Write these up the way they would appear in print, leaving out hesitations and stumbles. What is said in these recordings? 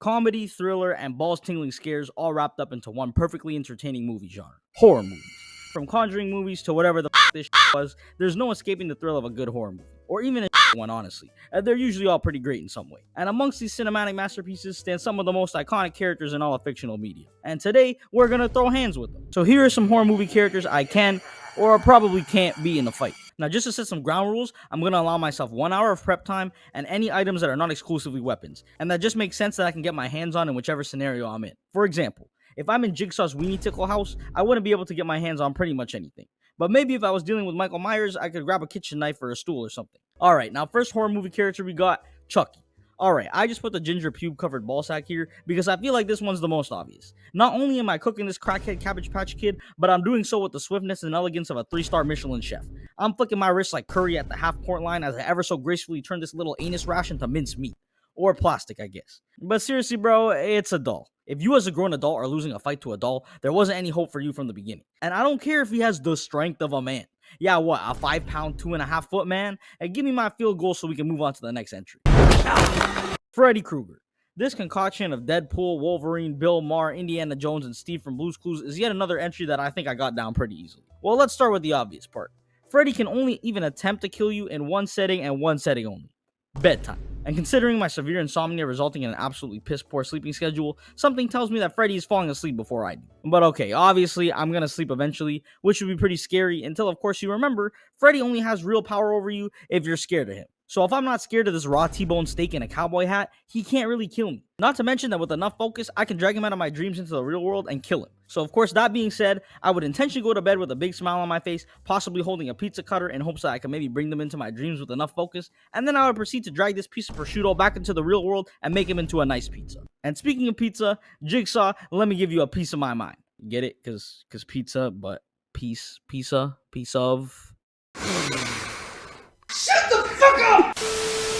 Comedy, thriller, and balls-tingling scares all wrapped up into one perfectly entertaining movie genre. Horror movies. From Conjuring movies to whatever the this was, there's no escaping the thrill of a good horror movie. Or even a one, honestly. They're usually all pretty great in some way. And amongst these cinematic masterpieces stand some of the most iconic characters in all of fictional media. And today, we're gonna throw hands with them. So here are some horror movie characters I can, or probably can't be in the fight. Now, just to set some ground rules, I'm going to allow myself 1 hour of prep time and any items that are not exclusively weapons, and that just makes sense that I can get my hands on in whichever scenario I'm in. For example, if I'm in Jigsaw's Weenie Tickle house, I wouldn't be able to get my hands on pretty much anything. But maybe if I was dealing with Michael Myers, I could grab a kitchen knife or a stool or something. Alright, now first horror movie character we got, Chucky. Alright, I just put the ginger pube covered ballsack here because I feel like this one's the most obvious. Not only am I cooking this crackhead Cabbage Patch Kid, but I'm doing so with the swiftness and elegance of a 3-star Michelin chef. I'm flicking my wrist like curry at the half-court line as I ever so gracefully turn this little anus rash into minced meat. Or plastic, I guess. But seriously, bro, it's a doll. If you as a grown adult are losing a fight to a doll, there wasn't any hope for you from the beginning. And I don't care if he has the strength of a man. Yeah, what, a 5-pound, 2.5-foot man? And give me my field goal so we can move on to the next entry. Freddy Krueger. This concoction of Deadpool, Wolverine, Bill Maher, Indiana Jones, and Steve from Blue's Clues is yet another entry that I think I got down pretty easily. Well, let's start with the obvious part. Freddy can only even attempt to kill you in one setting and one setting only. Bedtime. And considering my severe insomnia resulting in an absolutely piss-poor sleeping schedule, something tells me that Freddy is falling asleep before I do. But okay, obviously, I'm gonna sleep eventually, which would be pretty scary until, of course, you remember, Freddy only has real power over you if you're scared of him. So if I'm not scared of this raw T-bone steak in a cowboy hat, he can't really kill me. Not to mention that with enough focus, I can drag him out of my dreams into the real world and kill him. So of course, that being said, I would intentionally go to bed with a big smile on my face, possibly holding a pizza cutter in hopes that I can maybe bring them into my dreams with enough focus, and then I would proceed to drag this piece of prosciutto back into the real world and make him into a nice pizza. And speaking of pizza, Jigsaw, let me give you a piece of my mind. Get it? Cause pizza, but piece of... Shut the fuck up!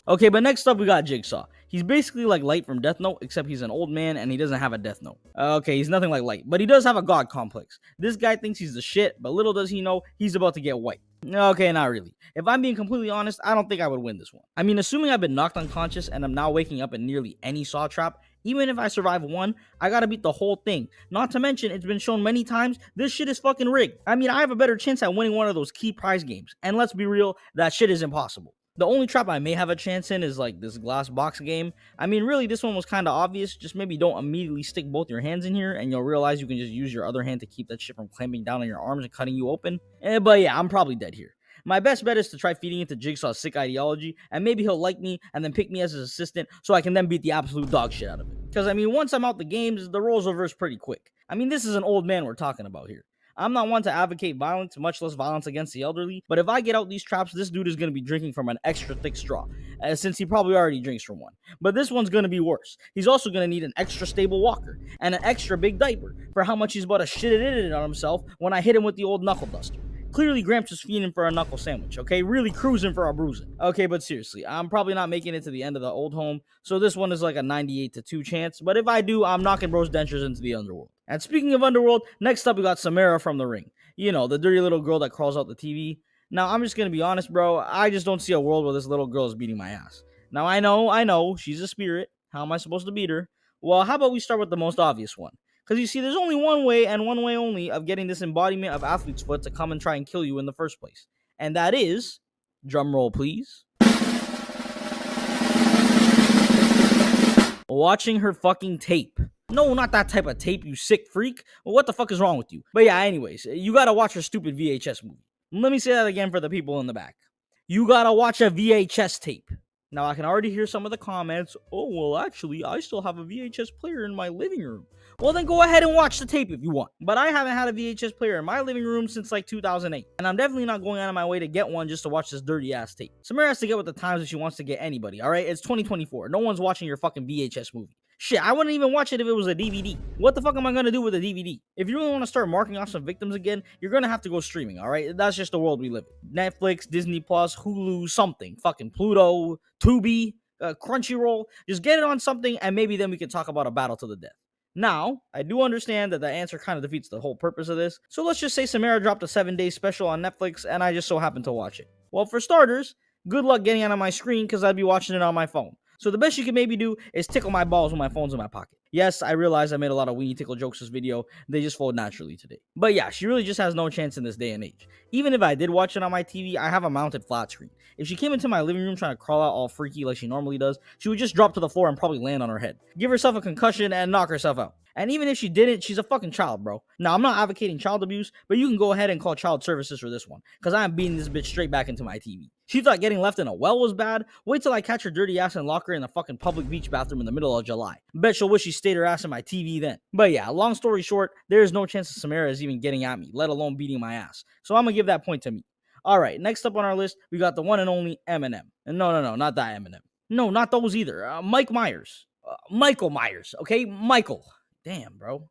Okay, but next up we got Jigsaw. He's basically like Light from Death Note, except he's an old man and he doesn't have a Death Note. Okay, he's nothing like Light, but he does have a god complex. This guy thinks he's the shit, but little does he know, he's about to get wiped. Okay, not really. If I'm being completely honest, I don't think I would win this one. I mean, assuming I've been knocked unconscious and I'm now waking up in nearly any saw trap, even if I survive one, I gotta beat the whole thing. Not to mention, it's been shown many times, this shit is fucking rigged. I mean, I have a better chance at winning one of those key prize games. And let's be real, that shit is impossible. The only trap I may have a chance in is like this glass box game. I mean, really, this one was kind of obvious. Just maybe don't immediately stick both your hands in here and you'll realize you can just use your other hand to keep that shit from clamping down on your arms and cutting you open. But yeah, I'm probably dead here. My best bet is to try feeding into Jigsaw's sick ideology, and maybe he'll like me and then pick me as his assistant so I can then beat the absolute dog shit out of it. Because I mean, once I'm out the games, the roles reverse pretty quick. I mean, this is an old man we're talking about here. I'm not one to advocate violence, much less violence against the elderly, but if I get out these traps, this dude is going to be drinking from an extra thick straw, since he probably already drinks from one. But this one's going to be worse. He's also going to need an extra stable walker, and an extra big diaper, for how much he's about to shit it on himself when I hit him with the old knuckle duster. Clearly, Gramps is fiending for a knuckle sandwich, okay? Really cruising for a bruising. Okay, but seriously, I'm probably not making it to the end of the old home, so this one is like a 98-2 chance, but if I do, I'm knocking bro's dentures into the underworld. And speaking of underworld, next up we got Samara from The Ring. You know, the dirty little girl that crawls out the TV. Now, I'm just gonna be honest, bro, I just don't see a world where this little girl is beating my ass. Now, I know, she's a spirit. How am I supposed to beat her? Well, how about we start with the most obvious one? Because you see, there's only one way and one way only of getting this embodiment of athlete's foot to come and try and kill you in the first place. And that is, drum roll please, watching her fucking tape. No, not that type of tape, you sick freak. Well, what the fuck is wrong with you? But yeah, anyways, you gotta watch her stupid VHS movie. Let me say that again for the people in the back. You gotta watch a VHS tape. Now, I can already hear some of the comments. Oh, well, actually, I still have a VHS player in my living room. Well, then go ahead and watch the tape if you want. But I haven't had a VHS player in my living room since like 2008. And I'm definitely not going out of my way to get one just to watch this dirty ass tape. Samara has to get with the times if she wants to get anybody, alright? It's 2024. No one's watching your fucking VHS movie. Shit, I wouldn't even watch it if it was a DVD. What the fuck am I gonna do with a DVD? If you really want to start marking off some victims again, you're gonna have to go streaming, alright? That's just the world we live in. Netflix, Disney Plus, Hulu, something. Fucking Pluto, Tubi, Crunchyroll. Just get it on something and maybe then we can talk about a battle to the death. Now, I do understand that the answer kind of defeats the whole purpose of this. So let's just say Samara dropped a 7-day special on Netflix and I just so happened to watch it. Well, for starters, good luck getting it on my screen because I'd be watching it on my phone. So the best you can maybe do is tickle my balls when my phone's in my pocket. Yes, I realize I made a lot of weenie tickle jokes this video. They just fold naturally today. But yeah, she really just has no chance in this day and age. Even if I did watch it on my TV, I have a mounted flat screen. If she came into my living room trying to crawl out all freaky like she normally does, she would just drop to the floor and probably land on her head, give herself a concussion, and knock herself out. And even if she didn't, she's a fucking child, bro. Now, I'm not advocating child abuse, but you can go ahead and call child services for this one, because I am beating this bitch straight back into my TV. She thought getting left in a well was bad? Wait till I catch her dirty ass and lock her in the fucking public beach bathroom in the middle of July. Bet she'll wish she stayed her ass in my TV then. But yeah, long story short, there is no chance that Samara is even getting at me, let alone beating my ass. So I'm gonna give that point to me. Alright, next up on our list, we got the one and only Eminem. And no, not that Eminem. No, not those either. Mike Myers. Michael Myers, okay? Michael. Damn, bro.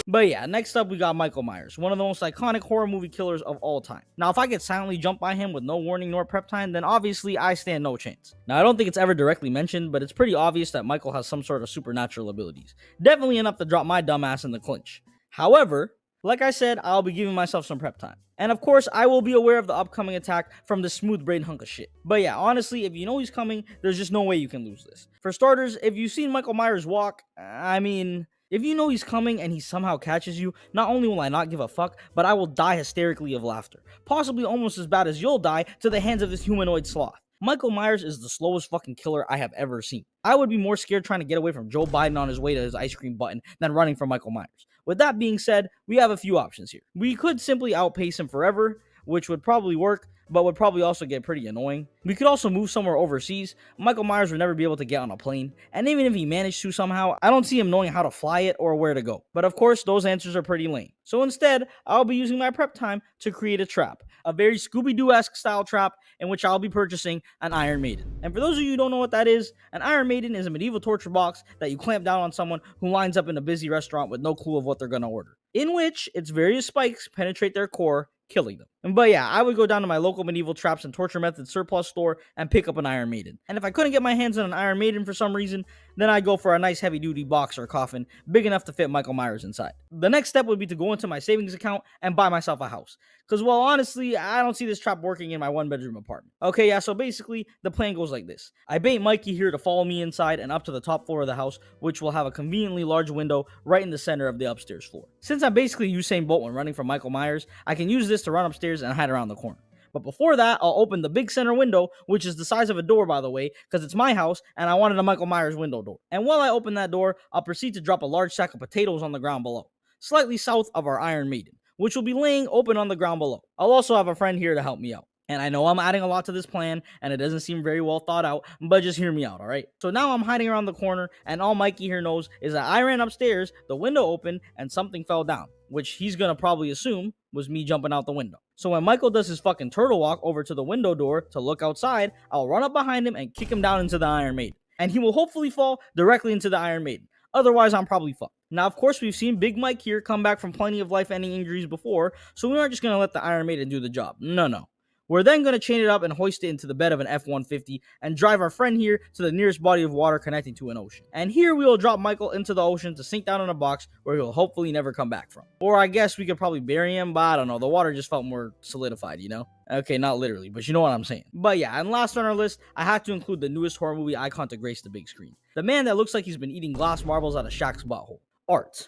But yeah, next up we got Michael Myers, one of the most iconic horror movie killers of all time. Now, if I get silently jumped by him with no warning nor prep time, then obviously I stand no chance. Now, I don't think it's ever directly mentioned, but it's pretty obvious that Michael has some sort of supernatural abilities. Definitely enough to drop my dumb ass in the clinch. However, like I said, I'll be giving myself some prep time. And of course, I will be aware of the upcoming attack from this smooth brain hunk of shit. But yeah, honestly, if you know he's coming, there's just no way you can lose this. For starters, if you've seen Michael Myers walk, if you know he's coming and he somehow catches you, not only will I not give a fuck, but I will die hysterically of laughter. Possibly almost as bad as you'll die to the hands of this humanoid sloth. Michael Myers is the slowest fucking killer I have ever seen. I would be more scared trying to get away from Joe Biden on his way to his ice cream button than running from Michael Myers. With that being said, we have a few options here. We could simply outpace him forever, which would probably work, but would probably also get pretty annoying. We could also move somewhere overseas. Michael Myers would never be able to get on a plane, and even if he managed to somehow, I don't see him knowing how to fly it or where to go. But of course, those answers are pretty lame. So instead, I'll be using my prep time to create a trap. A very Scooby-Doo-esque style trap in which I'll be purchasing an Iron Maiden. And for those of you who don't know what that is, an Iron Maiden is a medieval torture box that you clamp down on someone who lines up in a busy restaurant with no clue of what they're gonna order, in which its various spikes penetrate their core, killing them. But yeah, I would go down to my local medieval traps and torture methods surplus store and pick up an Iron Maiden. And if I couldn't get my hands on an Iron Maiden for some reason, then I'd go for a nice heavy duty box or coffin big enough to fit Michael Myers inside. The next step would be to go into my savings account and buy myself a house. Cause well, honestly, I don't see this trap working in my 1-bedroom apartment. Okay, yeah, so basically, the plan goes like this. I bait Mikey here to follow me inside and up to the top floor of the house, which will have a conveniently large window right in the center of the upstairs floor. Since I'm basically Usain Bolt when running from Michael Myers, I can use this to run upstairs and hide around the corner. But before that, I'll open the big center window, which is the size of a door, by the way, because it's my house and I wanted a Michael Myers window door. And while I open that door, I'll proceed to drop a large sack of potatoes on the ground below, slightly south of our Iron Maiden, which will be laying open on the ground below. I'll also have a friend here to help me out. And I know I'm adding a lot to this plan, and it doesn't seem very well thought out, but just hear me out, alright? So now I'm hiding around the corner, and all Mikey here knows is that I ran upstairs, the window opened, and something fell down, which he's gonna probably assume was me jumping out the window. So when Michael does his fucking turtle walk over to the window door to look outside, I'll run up behind him and kick him down into the Iron Maiden. And he will hopefully fall directly into the Iron Maiden. Otherwise, I'm probably fucked. Now, of course, we've seen Big Mike here come back from plenty of life-ending injuries before, so we aren't just gonna let the Iron Maiden do the job. No. We're then going to chain it up and hoist it into the bed of an F-150 and drive our friend here to the nearest body of water connecting to an ocean. And here we will drop Michael into the ocean to sink down in a box where he'll hopefully never come back from. Or I guess we could probably bury him, but I don't know, the water just felt more solidified, you know? Okay, not literally, but you know what I'm saying. But yeah, and last on our list, I have to include the newest horror movie icon to grace the big screen. The man that looks like he's been eating glass marbles out of Shaq's butthole. Art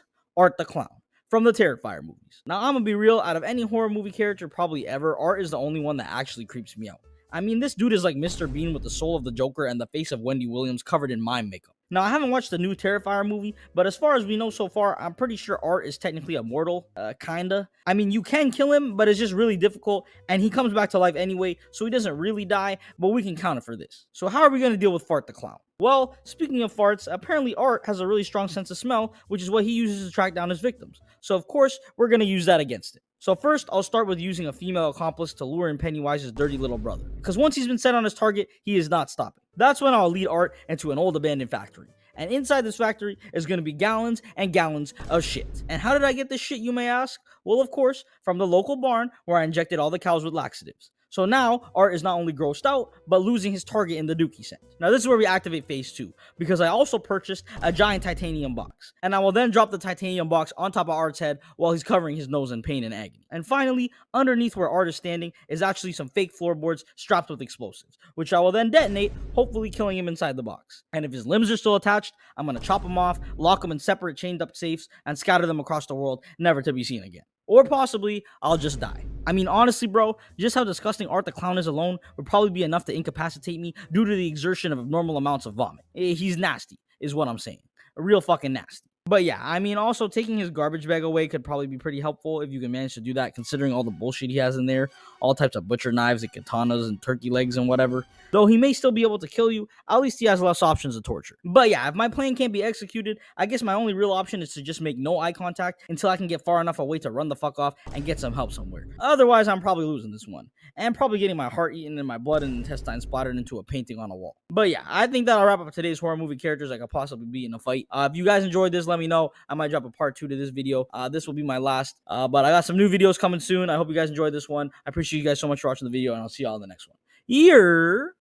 the Clown. From the Terrifier movies. Now, I'm gonna be real, out of any horror movie character probably ever, Art is the only one that actually creeps me out. I mean, this dude is like Mr. Bean with the soul of the Joker and the face of Wendy Williams covered in mime makeup. Now, I haven't watched the new Terrifier movie, but as far as we know so far, I'm pretty sure Art is technically immortal, kinda. I mean, you can kill him, but it's just really difficult, and he comes back to life anyway, so he doesn't really die, but we can count it for this. So how are we gonna deal with Fart the Clown? Well, speaking of farts, apparently Art has a really strong sense of smell, which is what he uses to track down his victims. So of course, we're gonna use that against it. So first, I'll start with using a female accomplice to lure in Pennywise's dirty little brother. Because once he's been set on his target, he is not stopping. That's when I'll lead Art into an old abandoned factory. And inside this factory is going to be gallons and gallons of shit. And how did I get this shit, you may ask? Well, of course, from the local barn where I injected all the cows with laxatives. So now Art is not only grossed out, but losing his target in the dookie scent. Now this is where we activate phase 2, because I also purchased a giant titanium box, and I will then drop the titanium box on top of Art's head while he's covering his nose in pain and agony. And finally, underneath where Art is standing is actually some fake floorboards strapped with explosives, which I will then detonate, hopefully killing him inside the box. And if his limbs are still attached, I'm gonna chop them off, lock them in separate chained up safes, and scatter them across the world, never to be seen again. Or possibly, I'll just die. I mean, honestly, bro, just how disgusting Art the Clown is alone would probably be enough to incapacitate me due to the exertion of abnormal amounts of vomit. He's nasty, is what I'm saying. Real fucking nasty. But yeah, I mean, also taking his garbage bag away could probably be pretty helpful if you can manage to do that, considering all the bullshit he has in there, all types of butcher knives and katanas and turkey legs and whatever. Though he may still be able to kill you, at least he has less options of torture. But yeah, if my plan can't be executed, I guess my only real option is to just make no eye contact until I can get far enough away to run the fuck off and get some help somewhere. Otherwise, I'm probably losing this one, and probably getting my heart eaten and my blood and intestines splattered into a painting on a wall. But yeah, I think that'll wrap up today's horror movie characters I could possibly be in a fight. If you guys enjoyed this, let me know. I might drop a part 2 to this video. This will be my last, but I got some new videos coming soon. I hope you guys enjoyed this one. I appreciate you guys so much for watching the video, and I'll see y'all in the next one.